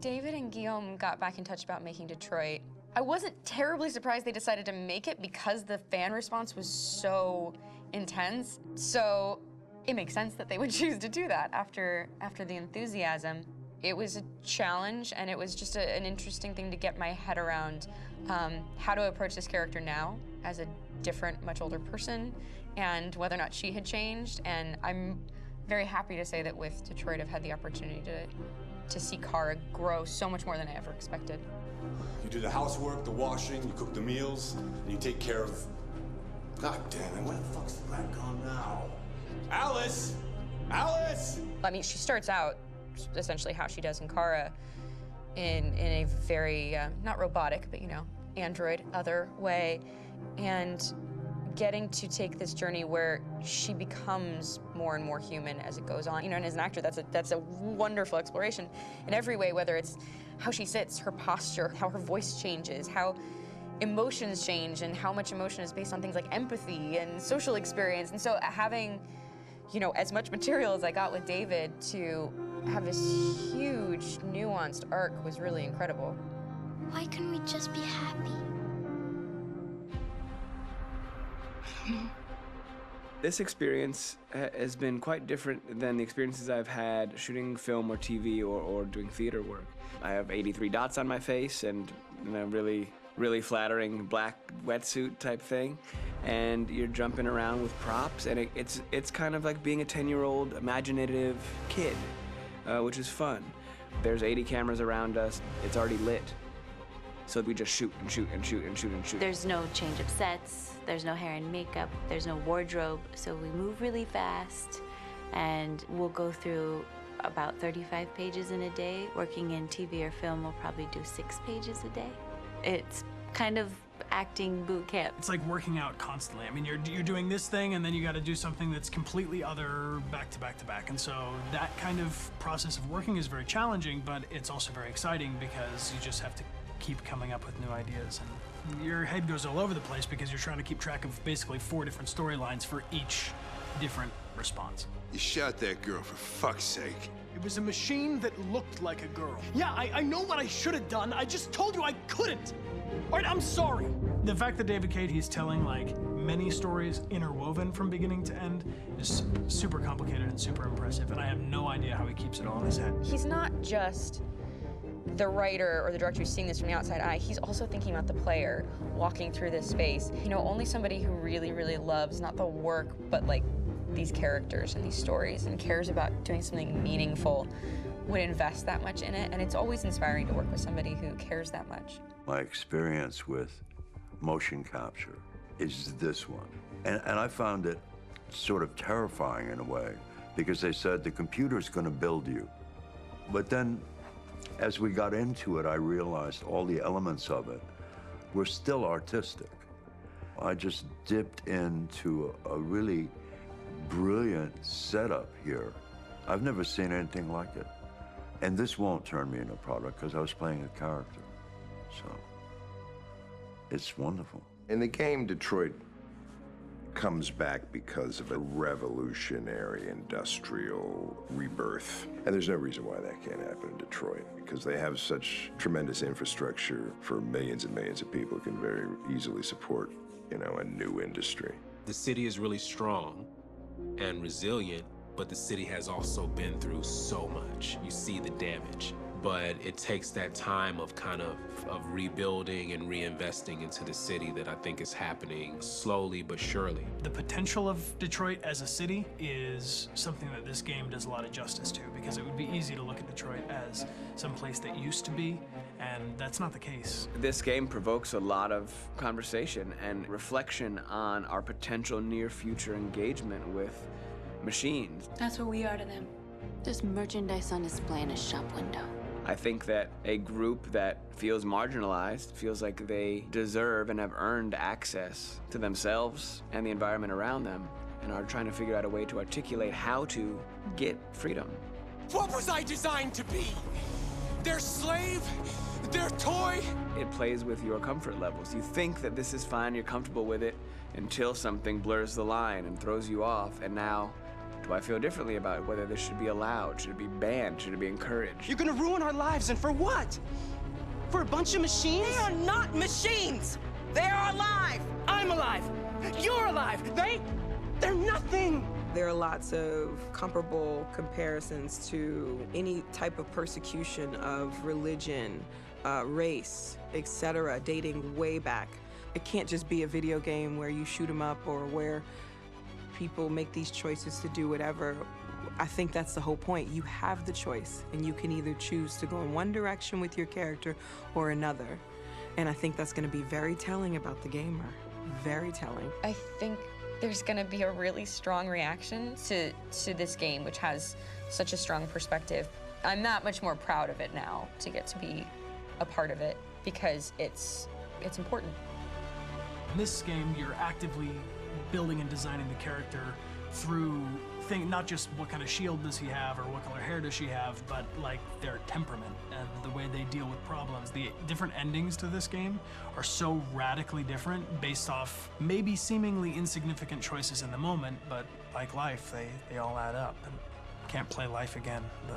David and Guillaume got back in touch about making Detroit, I wasn't terribly surprised they decided to make it because the fan response was so intense. So it makes sense that they would choose to do that after the enthusiasm. It was a challenge, and it was just an interesting thing to get my head around how to approach this character now as a different, much older person, and whether or not she had changed. And I'm very happy to say that with Detroit, I've had the opportunity to see Kara grow so much more than I ever expected. You do the housework, the washing, you cook the meals, and you take care of... God damn it, where the fuck's the rat gone now? Alice! Alice! I mean, she starts out essentially how she does in Kara in a very, not robotic, but, you know, android other way. And getting to take this journey where she becomes more and more human as it goes on. You know, and as an actor, that's a wonderful exploration in every way, whether it's how she sits, her posture, how her voice changes, how emotions change, and how much emotion is based on things like empathy and social experience. And so having, you know, as much material as I got with David to have this huge, nuanced arc was really incredible. Why couldn't we just be happy? This experience has been quite different than the experiences I've had shooting film or TV or doing theater work. I have 83 dots on my face and a really flattering black wetsuit type thing, and you're jumping around with props, and it's kind of like being a 10-year-old imaginative kid, which is fun. There's 80 cameras around us. It's already lit. So we just shoot and shoot and shoot and shoot and shoot. There's no change of sets, there's no hair and makeup, there's no wardrobe, so we move really fast, and we'll go through about 35 pages in a day. Working in TV or film, we'll probably do 6 pages a day. It's kind of acting boot camp. It's like working out constantly. I mean, you're doing this thing, and then you got to do something that's completely other back to back to back. And so that kind of process of working is very challenging, but it's also very exciting because you just have to keep coming up with new ideas, and your head goes all over the place because you're trying to keep track of basically 4 different storylines for each different response. You shot that girl, for fuck's sake. It was a machine that looked like a girl. Yeah, I know what I should have done. I just told you I couldn't. All right, I'm sorry. The fact that David Cade, he's telling like many stories interwoven from beginning to end is super complicated and super impressive, and I have no idea how he keeps it all in his head. He's not just the writer or the director who's seeing this from the outside eye, he's also thinking about the player walking through this space. You know, only somebody who really, really loves not the work, but like these characters and these stories and cares about doing something meaningful would invest that much in it. And it's always inspiring to work with somebody who cares that much. My experience with motion capture is this one. And I found it sort of terrifying in a way, because they said the computer's going to build you. But then as we got into it, I realized all the elements of it were still artistic. I just dipped into a really brilliant setup here. I've never seen anything like it. And this won't turn me into a product because I was playing a character. So it's wonderful. In the game, Detroit comes back because of a revolutionary industrial rebirth. And there's no reason why that can't happen in Detroit, because they have such tremendous infrastructure for millions and millions of people who can very easily support, you know, a new industry. The city is really strong and resilient, but the city has also been through so much. You see the damage. But it takes that time of kind of rebuilding and reinvesting into the city that I think is happening slowly but surely. The potential of Detroit as a city is something that this game does a lot of justice to, because it would be easy to look at Detroit as some place that used to be, and that's not the case. This game provokes a lot of conversation and reflection on our potential near-future engagement with machines. That's what we are to them. There's merchandise on display in a shop window. I think that a group that feels marginalized, feels like they deserve and have earned access to themselves and the environment around them, and are trying to figure out a way to articulate how to get freedom. What was I designed to be? Their slave? Their toy? It plays with your comfort levels. You think that this is fine, you're comfortable with it, until something blurs the line and throws you off, and now Do I feel differently about whether this should be allowed? Should it be banned? Should it be encouraged? You're gonna ruin our lives, and for what? For a bunch of machines? They are not machines! They are alive! I'm alive! You're alive! They're nothing! There are lots of comparable comparisons to any type of persecution of religion, race, etc., dating way back. It can't just be a video game where you shoot 'em up or where people make these choices to do whatever. I think that's the whole point. You have the choice, and you can either choose to go in one direction with your character or another. And I think that's going to be very telling about the gamer. Very telling. I think there's going to be a really strong reaction to this game, which has such a strong perspective. I'm that much more proud of it now to get to be a part of it because it's important. In this game, you're actively building and designing the character through not just what kind of shield does he have or what color hair does she have, but like their temperament and the way they deal with problems. The different endings to this game are so radically different based off maybe seemingly insignificant choices in the moment, but like life, they all add up. And can't play life again, though.